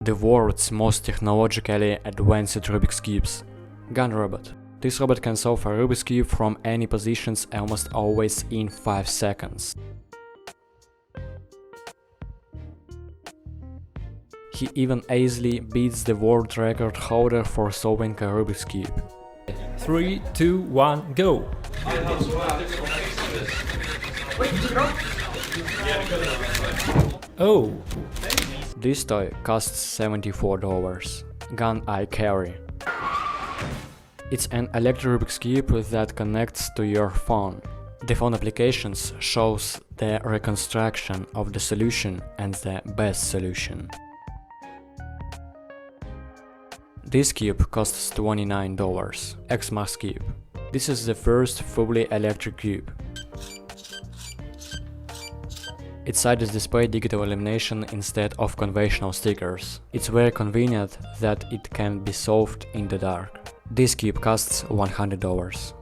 The world's most technologically advanced Rubik's Cubes. Gun Robot. This robot can solve a Rubik's Cube from any positions almost always in 5 seconds. He even easily beats the world record holder for solving a Rubik's Cube. 3, 2, 1, go! Oh! This toy costs $74. Gun I carry. It's an electric Rubik's Cube that connects to your phone. The phone applications shows the reconstruction of the solution and the best solution. This cube costs $29. Xmas Cube. This is the first fully electric cube. Its side is display digital illumination instead of conventional stickers. It's very convenient that it can be solved in the dark. This cube costs $100.